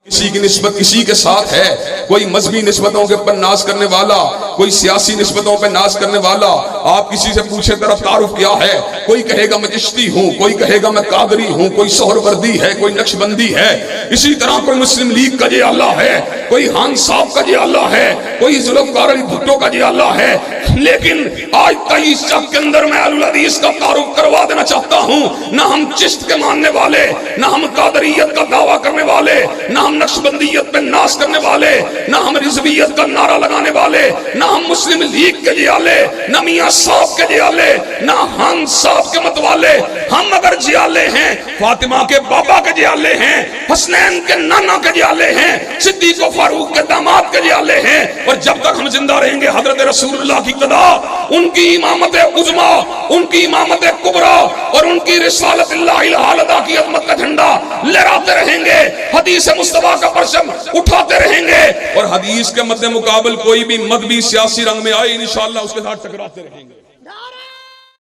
کسی کی نسبت کسی کے ساتھ ہے، کوئی مذہبی نسبتوں کے پر ناز کرنے والا، کوئی سیاسی نسبتوں پہ ناز کرنے والا، آپ کسی سے پوچھے تیرا تعارف کیا ہے، کوئی کہے گا میں چشتی ہوں، کوئی کہے گا میں قادری ہوں، کوئی سہروردی ہے، کوئی نقشبندی ہے، اسی طرح کوئی مسلم لیگ کا جیالہ ہے، کوئی خان صاحب کا جیالہ ہے، کوئی ذوالفقار علی بھٹو کا جیالہ ہے، لیکن آج 23 شب کے اندر میں اہل الحدیث کا تعارف کروا دینا چاہتا ہوں۔ نہ ہم چشت کے ماننے والے، نہ ہم قادریت کا دعویٰ کرنے والے، نہ ہم نقشبندیت پہ ناز کرنے والے، نہ ہم رضویت کا نعرہ لگانے والے، نہ ہم مسلم لیگ کے جیالے، نہ میاں صاحب کے جیالے، نہ خان صاحب کے متوالے۔ ہم اگر جیالے ہیں، فاطمہ کے بابا کے جیالے ہیں، حسنین کے نانا کے جیالے ہیں، صدیق و فاروق کے داماد کے جیالے ہیں، اور جب تک ہم زندہ رہیں گے حضرت رسول اللہ کی قضا، ان کی امامت عظمیٰ، ان کی امامت کبریٰ اور ان کی رسالت اللہ الہالدہ کی عظمت کا جھنڈا لہراتے رہیں گے، حدیث مصطفیٰ کا پرچم اٹھاتے رہیں گے، اور حدیث کے مد مقابل کوئی بھی مذہبی سیاسی رنگ میں آئے انشاءاللہ اس کے ساتھ ٹکراتے رہیں گے۔